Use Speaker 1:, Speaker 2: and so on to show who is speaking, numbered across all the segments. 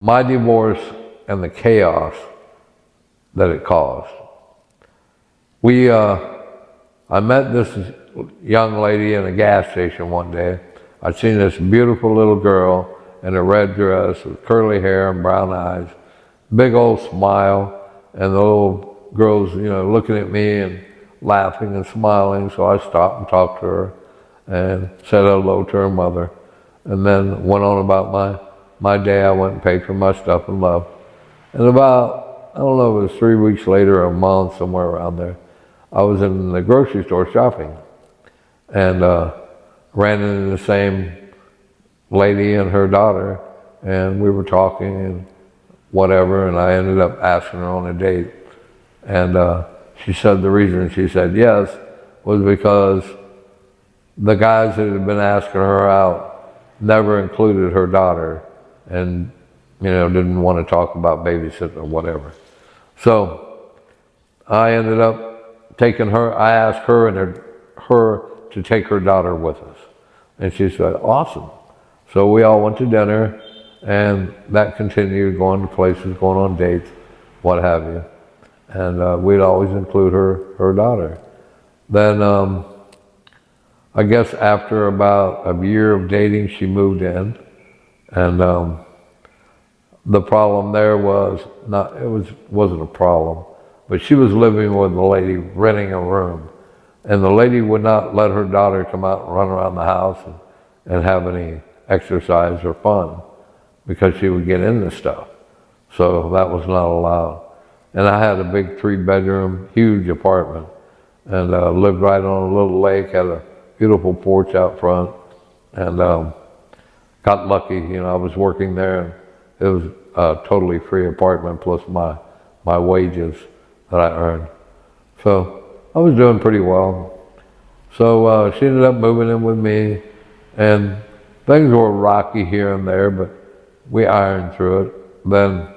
Speaker 1: My divorce and the chaos that it caused. I met this young lady in a gas station one day. I'd seen this beautiful little girl in a red dress with curly hair and brown eyes, big old smile, and the little girl's, looking at me and laughing and smiling. So I stopped and talked to her and said hello to her mother, and then went on about my day. I went and paid for my stuff and left. And about, I don't know if it was 3 weeks later or a month, somewhere around there, I was in the grocery store shopping and ran into the same lady and her daughter, and we were talking and whatever, and I ended up asking her on a date. And she said the reason she said yes was because the guys that had been asking her out never included her daughter and, didn't want to talk about babysitting or whatever. So I ended up taking her, I asked her and her to take her daughter with us. And she said, awesome. So we all went to dinner, and that continued, going to places, going on dates, what have you. And we'd always include her daughter. Then I guess after about a year of dating, she moved in. And the problem there was, wasn't a problem, but she was living with the lady, renting a room. And the lady would not let her daughter come out and run around the house and have any exercise or fun, because she would get into stuff. So that was not allowed. And I had a big 3-bedroom, huge apartment, and lived right on a little lake, had a beautiful porch out front, and got lucky. I was working there, and it was a totally free apartment plus my wages that I earned. So I was doing pretty well. So she ended up moving in with me, and things were rocky here and there, but we ironed through it. Then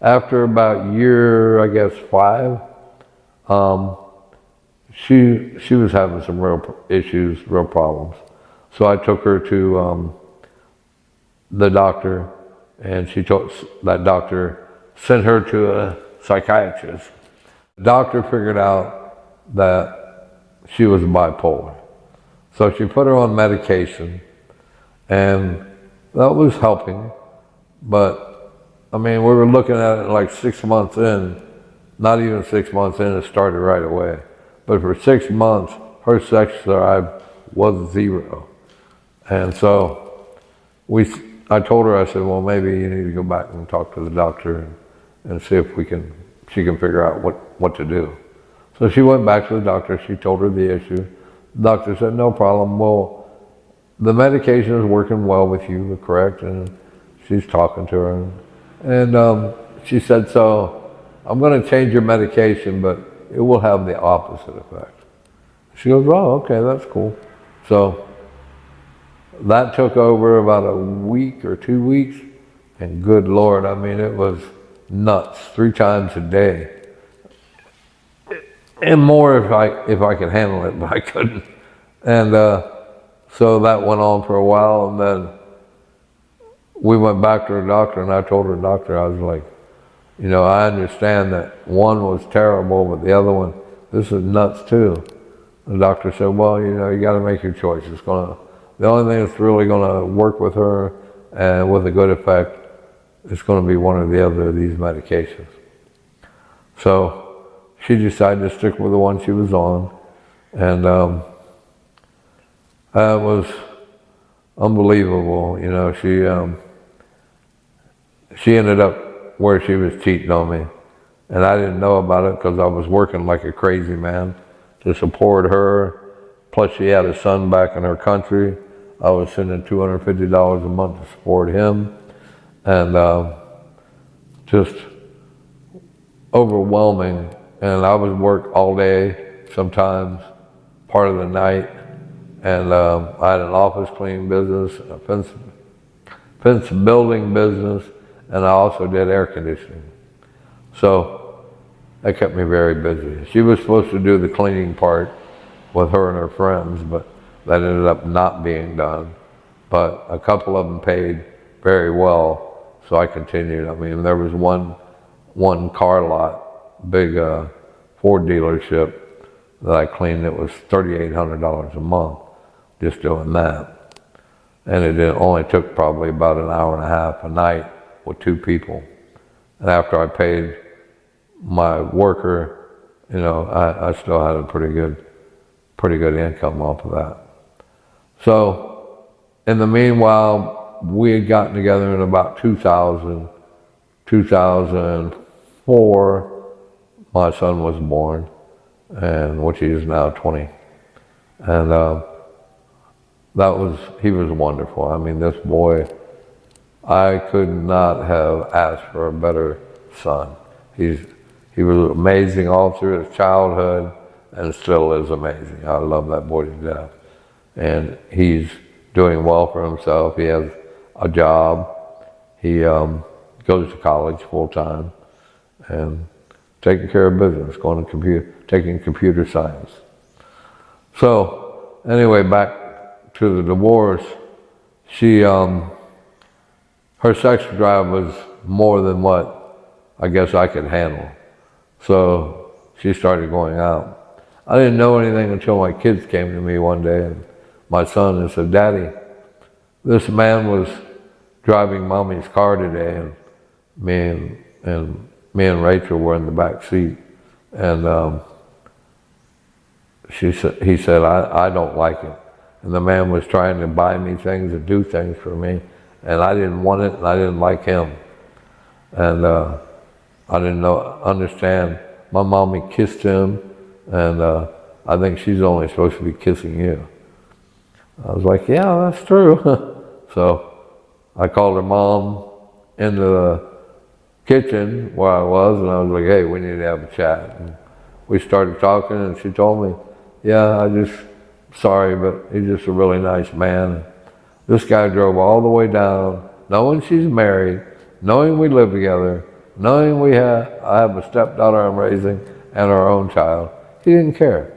Speaker 1: after about year, I guess 5, she was having some real issues, real problems. So I took her to the doctor, and that doctor sent her to a psychiatrist. The doctor figured out that she was bipolar. So she put her on medication, and that was helping. But I mean, we were looking at it like 6 months in, not even 6 months in, it started right away. But for 6 months, her sex drive was 0. And so I told her, I said, well, maybe you need to go back and talk to the doctor and see if she can figure out what to do. So she went back to the doctor, she told her the issue. The doctor said, no problem, well, the medication is working well with you, correct? And she's talking to her. And she said, so I'm going to change your medication, but it will have the opposite effect. She goes, oh, okay, that's cool. So that took over about a week or 2 weeks, and good Lord, I mean, it was nuts, 3 times a day. And more if I could handle it, but I couldn't. And so that went on for a while, and then we went back to the doctor, and I told her doctor, I was like, I understand that one was terrible, but the other one, this is nuts too. The doctor said, well, you got to make your choice. The only thing that's really going to work with her and with a good effect is going to be one or the other of these medications. So she decided to stick with the one she was on, and that was unbelievable. She ended up where she was cheating on me, and I didn't know about it because I was working like a crazy man to support her. Plus she had a son back in her country. I was sending $250 a month to support him, and just overwhelming. And I would work all day, sometimes part of the night, and I had an office cleaning business, a fence building business, and I also did air conditioning. So that kept me very busy. She was supposed to do the cleaning part with her and her friends, but that ended up not being done. But a couple of them paid very well, So I continued. I mean, there was one car lot, big Ford dealership that I cleaned. It was $3,800 a month just doing that. And it only took probably about an hour and a half a night with 2 people. And after I paid my worker, you know, I still had a pretty good income off of that. So in the meanwhile, we had gotten together in about 2004, my son was born, and which he is now 20. And he was wonderful. I mean, this boy, I could not have asked for a better son. He was amazing all through his childhood and still is amazing. I love that boy to death. And he's doing well for himself. He has a job. He goes to college full time and taking care of business, taking computer science. So anyway, back to the divorce. She, her sex drive was more than what I guess I could handle. So she started going out. I didn't know anything until my kids came to me one day, and my son, and said, "Daddy, this man was driving Mommy's car today, and me and Rachel were in the back seat, and he said, I don't like it. And the man was trying to buy me things and do things for me, and I didn't want it, and I didn't like him. And I didn't understand. My mommy kissed him, and I think she's only supposed to be kissing you." I was like, "Yeah, that's true." So I called her mom into the kitchen where I was, and I was like, "Hey, we need to have a chat." And we started talking, and she told me, "Yeah, sorry, but he's just a really nice man. This guy drove all the way down, knowing she's married, knowing we live together, knowing I have a stepdaughter I'm raising and our own child. He didn't care.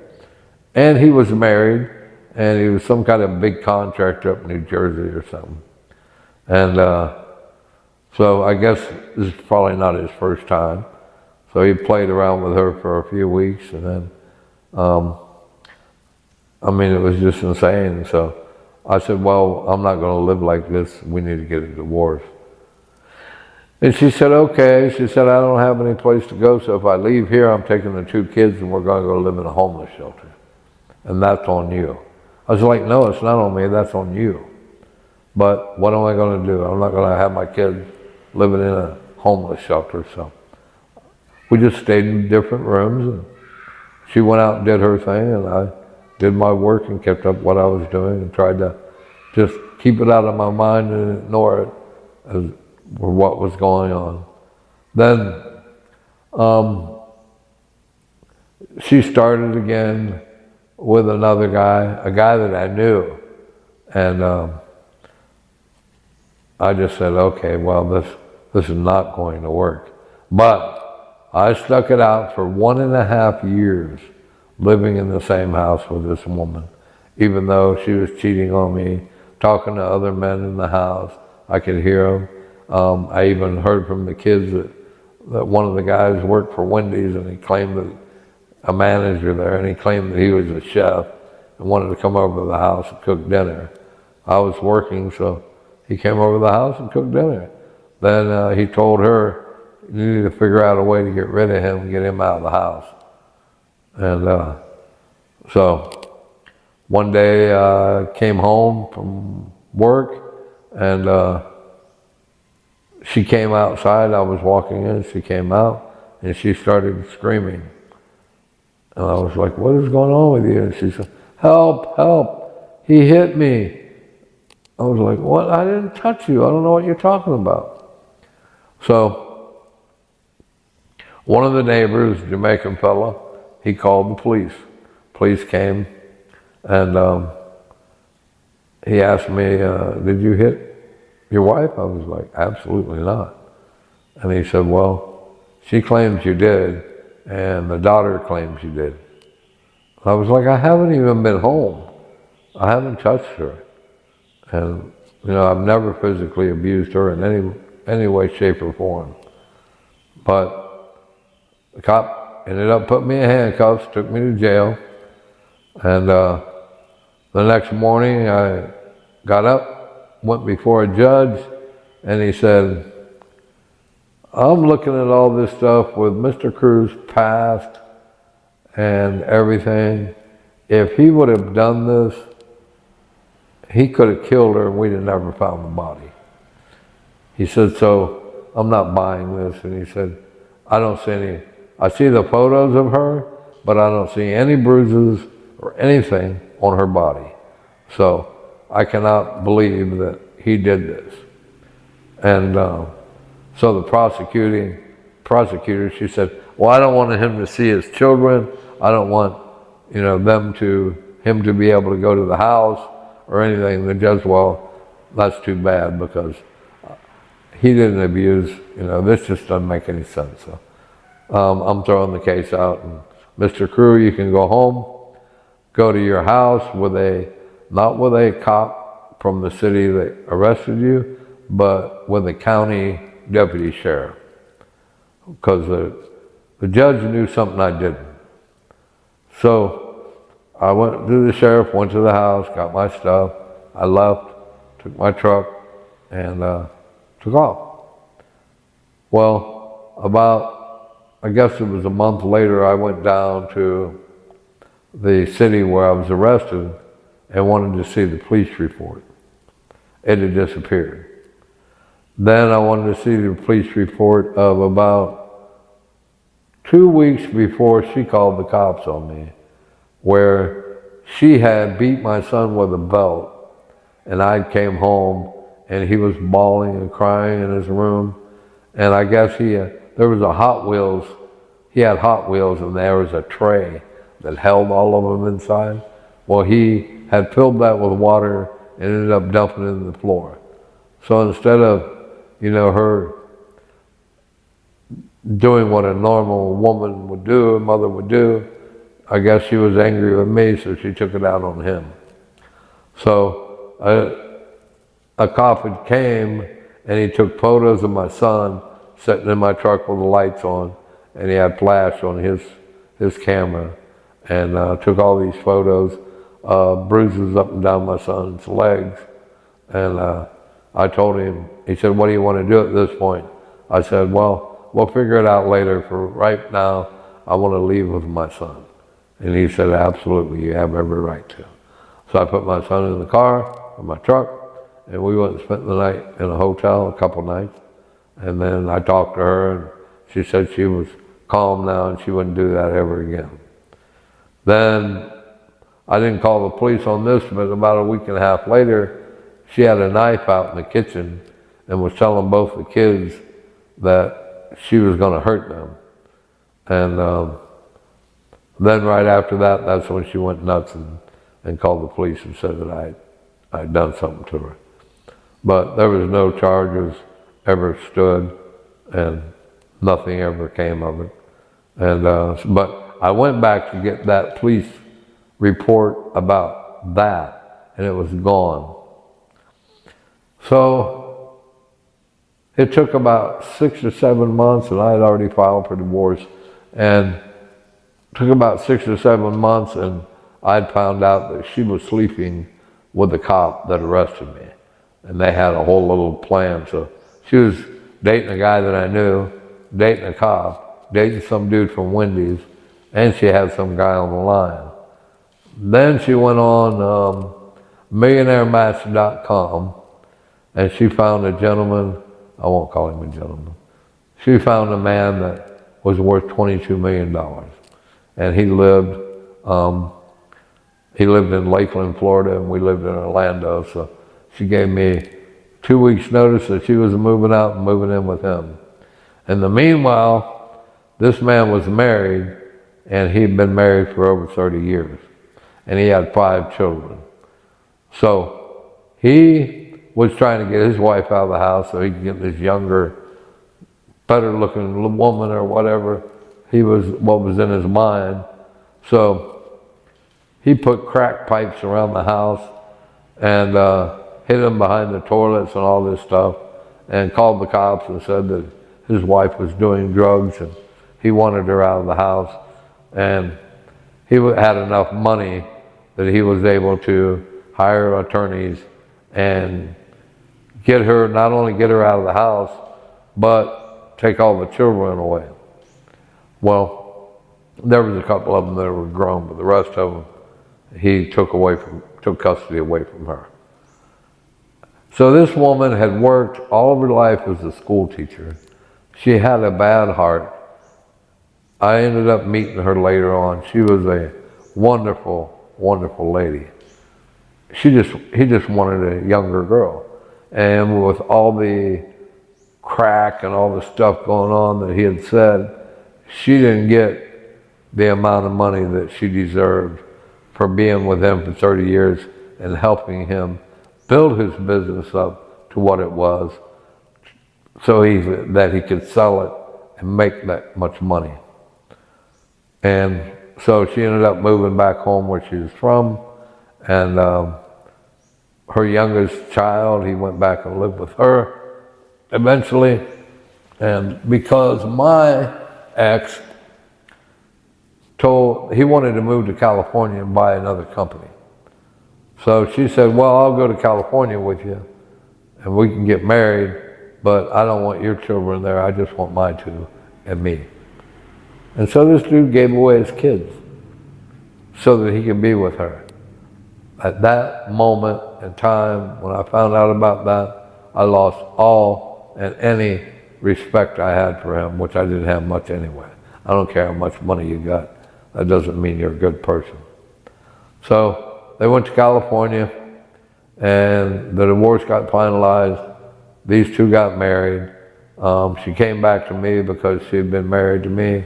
Speaker 1: And he was married, and he was some kind of big contractor up in New Jersey or something. And so I guess this is probably not his first time. So he played around with her for a few weeks, and then, I mean, it was just insane. So I said, "Well, I'm not going to live like this. We need to get a divorce." And she said, "Okay." She said, "I don't have any place to go, so if I leave here, I'm taking the 2 kids and we're going to go live in a homeless shelter. And that's on you." I was like, "No, it's not on me, that's on you. But what am I going to do? I'm not going to have my kids living in a homeless shelter." So we just stayed in different rooms, and she went out and did her thing, and I did my work and kept up what I was doing and tried to just keep it out of my mind and ignore it as for what was going on. Then she started again with another guy, a guy that I knew, and I just said, "Okay, well, this is not going to work." But I stuck it out for 1.5 years, living in the same house with this woman, even though she was cheating on me, talking to other men in the house. I could hear them. I even heard from the kids that one of the guys worked for Wendy's, and he claimed that a manager there, and he claimed that he was a chef and wanted to come over to the house and cook dinner. I was working, so he came over to the house and cooked dinner. Then he told her, "You need to figure out a way to get rid of him and get him out of the house." And so one day I came home from work, and she came outside. I was walking in, she came out, and she started screaming. And I was like, "What is going on with you?" And she said, "Help, help, he hit me." I was like, "What? I didn't touch you. I don't know what you're talking about." So one of the neighbors, Jamaican fella, he called the police. Police came, and he asked me, "Did you hit your wife?" I was like, "Absolutely not." And he said, "Well, she claims you did, and the daughter claims you did." I was like, "I haven't even been home. I haven't touched her. And, you know, I've never physically abused her in any way, shape, or form. But the cop ended up putting me in handcuffs, took me to jail, and the next morning I got up, went before a judge, and he said, I'm looking at all this stuff with Mr. Crew's past and everything. If he would have done this, he could have killed her and we'd have never found the body. He said, so I'm not buying this. And he said, I don't see any, I see the photos of her, but I don't see any bruises or anything on her body. So I cannot believe that he did this. And so the prosecutor, she said, well, I don't want him to see his children. I don't want, him to be able to go to the house or anything. The judge, well, that's too bad because he didn't abuse, this just doesn't make any sense. So I'm throwing the case out. And Mr. Crew, you can go home, go to your house not with a cop from the city that arrested you, but with a county deputy sheriff. Because the judge knew something I didn't. So I went to the sheriff, went to the house, got my stuff. I left, took my truck, and took off. Well, I guess it was a month later, I went down to the city where I was arrested and wanted to see the police report. It had disappeared. Then I wanted to see the police report of about 2 weeks before she called the cops on me, where she had beat my son with a belt, and I came home and he was bawling and crying in his room, and I guess there was a Hot Wheels, he had Hot Wheels and there was a tray that held all of them inside. Well, he had filled that with water and ended up dumping it in the floor. So instead of, her doing what a normal woman would do, a mother would do, I guess she was angry with me, so she took it out on him. So a cop had came and he took photos of my son sitting in my truck with the lights on, and he had flash on his camera, and took all these photos, bruises up and down my son's legs. And I told him, he said, what do you want to do at this point? I said, well, we'll figure it out later. For right now, I want to leave with my son. And he said, absolutely, you have every right to. So I put my son in the car, in my truck, and we went and spent the night in a hotel, a couple nights. And then I talked to her, and she said she was calm now and she wouldn't do that ever again. Then I didn't call the police on this, but about a week and a half later, she had a knife out in the kitchen and was telling both the kids that she was going to hurt them. And then right after that, that's when she went nuts and called the police and said that I'd done something to her. But there was no charges ever stood, and nothing ever came of it. And but I went back to get that police report about that, and it was gone. So it took about 6 or 7 months, and I had already filed for divorce, and it took about 6 or 7 months, and I'd found out that she was sleeping with the cop that arrested me, and they had a whole little plan. So she was dating a guy that I knew, dating a cop, dating some dude from Wendy's, and she had some guy on the line. Then she went on millionairematch.com, and she found a gentleman, I won't call him a gentleman, she found a man that was worth $22 million. And he lived in Lakeland, Florida, and we lived in Orlando. So she gave me 2 weeks notice that she was moving out and moving in with him. In the meanwhile, this man was married, and he'd been married for over 30 years. And he had 5 children. So he was trying to get his wife out of the house so he could get this younger, better looking woman or whatever what was in his mind. So he put crack pipes around the house and hid them behind the toilets and all this stuff. and called the cops and said that his wife was doing drugs and he wanted her out of the house. And he had enough money that he was able to hire attorneys and get her, not only get her out of the house, but take all the children away. Well, there was a couple of them that were grown, but the rest of them he took custody away from her. So this woman had worked all of her life as a school teacher. She had a bad heart. I ended up meeting her later on. She was a wonderful, wonderful lady. He just wanted a younger girl. And with all the crack and all the stuff going on that he had said, she didn't get the amount of money that she deserved for being with him for 30 years and helping him build his business up to what it was so that he could sell it and make that much money. And so she ended up moving back home where she was from, and her youngest child, he went back and lived with her eventually. And because my ex he wanted to move to California and buy another company. So she said, well, I'll go to California with you and we can get married, but I don't want your children there. I just want my two and me. And so this dude gave away his kids so that he could be with her. At that moment in time, when I found out about that, I lost all and any respect I had for him, which I didn't have much anyway. I don't care how much money you got. That doesn't mean you're a good person. So they went to California and the divorce got finalized. These two got married. She came back to me because she had been married to me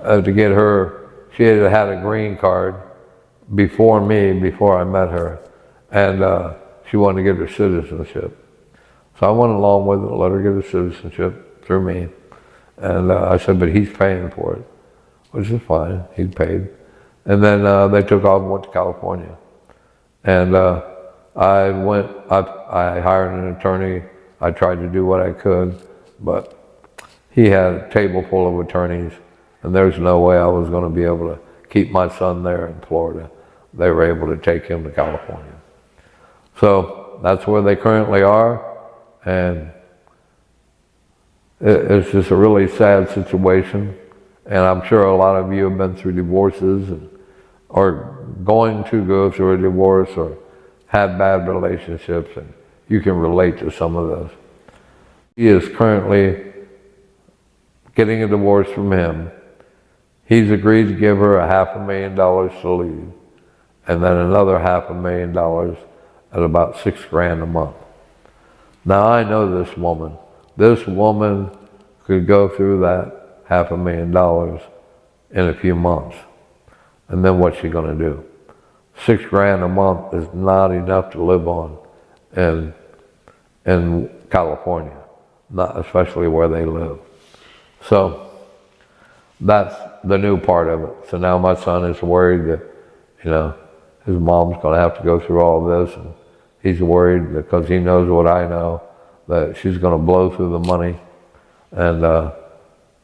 Speaker 1: to get her. She had had a green card before I met her, and she wanted to get her citizenship. So I went along with it and let her get her citizenship through me. And I said, but he's paying for it, which is fine, he paid. And then they took off and went to California. And I hired an attorney. I tried to do what I could, but he had a table full of attorneys, and there's no way I was going to be able to keep my son there in Florida. They were able to take him to California. So that's where they currently are, and it's just a really sad situation. And I'm sure a lot of you have been through divorces or going to go through a divorce or have bad relationships, and you can relate to some of those. He is currently getting a divorce from him. He's agreed to give her $500,000 to leave, and then another $500,000 at about $6,000 a month. Now I know this woman. This woman could go through that $500,000 in a few months. And then what's she gonna do? $6,000 a month is not enough to live on in California, not especially where they live. So that's the new part of it. So now my son is worried that, his mom's gonna have to go through all this, and he's worried because he knows what I know, that she's gonna blow through the money and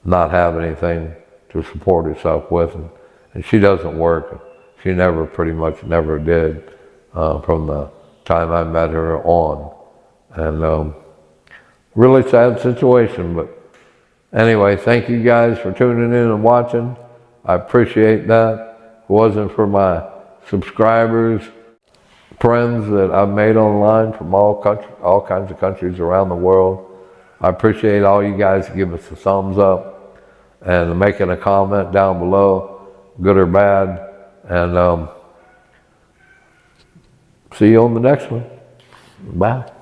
Speaker 1: not have anything to support herself with. And she doesn't work. She pretty much never did from the time I met her on. And really sad situation, but anyway, thank you guys for tuning in and watching. I appreciate that. If it wasn't for my subscribers, friends that I've made online from all kinds of countries around the world, I appreciate all you guys to give us a thumbs up and making a comment down below, good or bad. And see you on the next one. Bye.